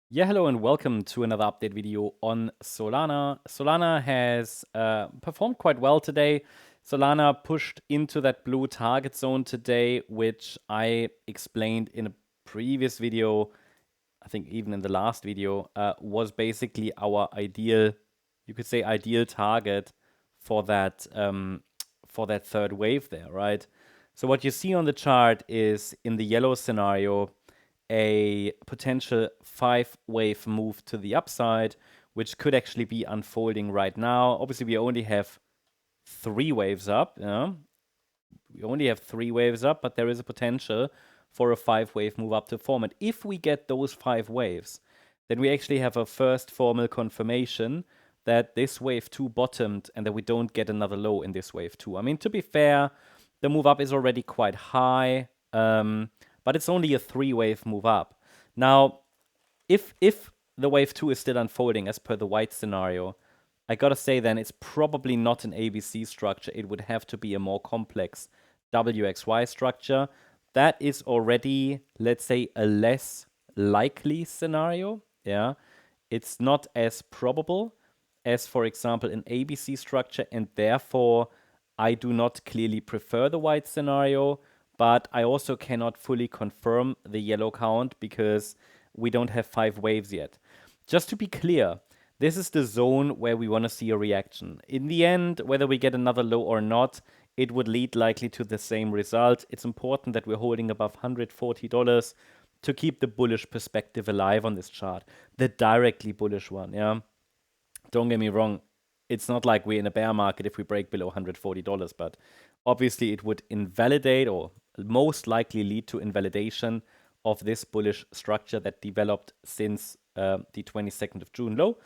Yeah, hello and welcome to another update video on Solana. Solana has performed quite well today. Solana pushed into that blue target zone today, which I explained in a previous video, I think even in the last video, was basically our ideal, you could say ideal target for that third wave there, right? So what you see on the chart is in the yellow scenario, a potential 5-wave move to the upside, which could actually be unfolding right now. Obviously, we only have 3 waves up. We only have 3 waves up, but there is a potential for a 5-wave move up to form. And if we get those 5 waves, then we actually have a first formal confirmation that this wave 2 bottomed and that we don't get another low in this wave 2. I mean, to be fair, the move up is already quite high, but it's only a 3-wave move up. Now, if the wave 2 is still unfolding as per the white scenario, I gotta say then it's probably not an ABC structure. It would have to be a more complex WXY structure. That is already, let's say, a less likely scenario. Yeah, it's not as probable as, for example, an ABC structure, and therefore I do not clearly prefer the white scenario, but I also cannot fully confirm the yellow count because we don't have 5 waves yet. Just to be clear, this is the zone where we want to see a reaction. In the end, whether we get another low or not, it would lead likely to the same result. It's important that we're holding above $140 to keep the bullish perspective alive on this chart. The directly bullish one, yeah? Don't get me wrong, it's not like we're in a bear market if we break below $140, but obviously it would invalidate or most likely lead to invalidation of this bullish structure that developed since the 22nd of June low.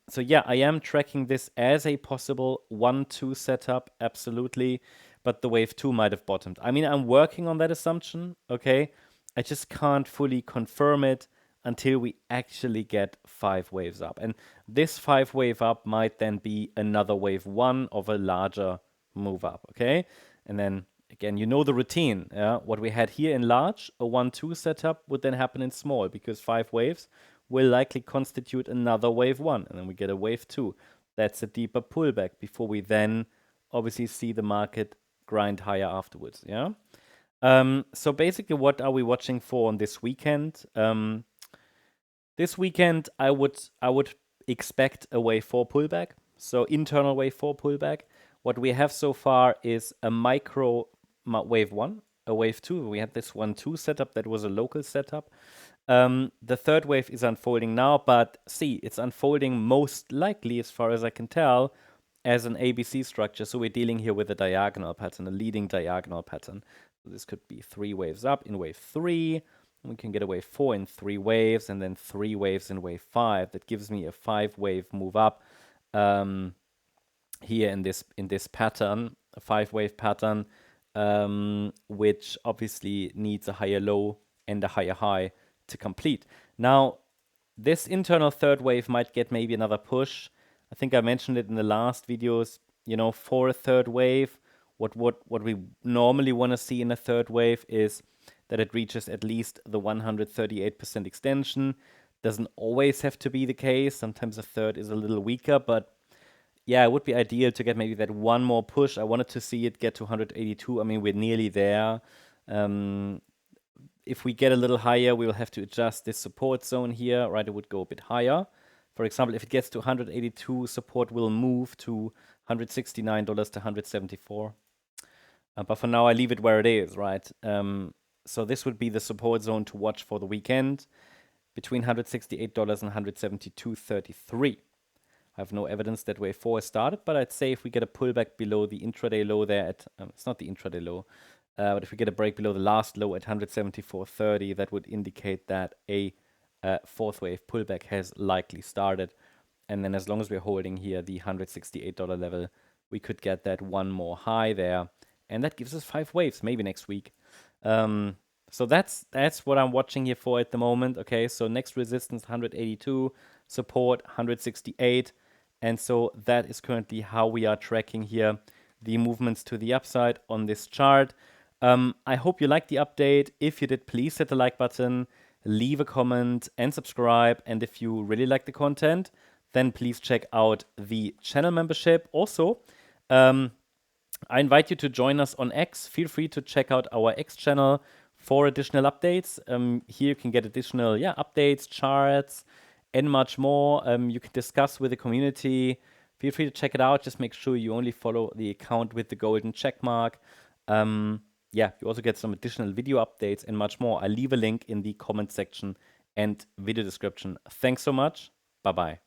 So yeah, I am tracking this as a possible 1-2 setup, absolutely, but the wave 2 might have bottomed. I mean, I'm working on that assumption, okay? I just can't fully confirm it until we actually get 5 waves up. And this 5 wave up might then be another wave 1 of a larger move up, okay? And then again, you know the routine. Yeah? What we had here in large, a 1-2 setup would then happen in small because 5 waves will likely constitute another wave 1. And then we get a wave 2. That's a deeper pullback before we then obviously see the market grind higher afterwards. Yeah. So basically, what are we watching for on this weekend? This weekend, I would expect a wave 4 pullback. So internal wave 4 pullback. What we have so far is a micro wave 1, a wave 2. We had this 1-2 setup that was a local setup. The third wave is unfolding now, but see, it's unfolding most likely, as far as I can tell, as an ABC structure. So we're dealing here with a diagonal pattern, a leading diagonal pattern. So this could be 3 waves up in wave 3. We can get a wave 4 in 3 waves, and then 3 waves in wave 5. That gives me a 5-wave move up here in this pattern, a 5-wave pattern, which obviously needs a higher low and a higher high to complete. Now, this internal third wave might get maybe another push. I think I mentioned it in the last videos. You know, for a third wave, what we normally want to see in a third wave is that it reaches at least the 138% extension. Doesn't always have to be the case. Sometimes a third is a little weaker, but yeah, it would be ideal to get maybe that one more push. I wanted to see it get to 182. I mean, we're nearly there. If we get a little higher, we will have to adjust this support zone here, right? It would go a bit higher. For example, if it gets to 182, support will move to $169 to 174. But for now, I leave it where it is, right? So this would be the support zone to watch for the weekend between $168 and 172.33. I have no evidence that wave 4 has started, but I'd say if we get a pullback below the intraday low there at, it's not the intraday low, but if we get a break below the last low at 174.30, that would indicate that a fourth wave pullback has likely started. And then as long as we're holding here the $168 level, we could get that one more high there. And that gives us 5 waves, maybe next week. So that's what I'm watching here for at the moment. Okay, so next resistance 182, support 168. And so that is currently how we are tracking here the movements to the upside on this chart. I hope you liked the update. If you did, please hit the like button. leave a comment and subscribe. And if you really like the content, then please check out the channel membership. Also, I invite you to join us on X. Feel free to check out our X channel for additional updates. Here you can get additional updates, charts, and much more. You can discuss with the community. Feel free to check it out. Just make sure you only follow the account with the golden check mark. You also get some additional video updates and much more. I'll leave a link in the comment section and video description. Thanks so much. Bye-bye.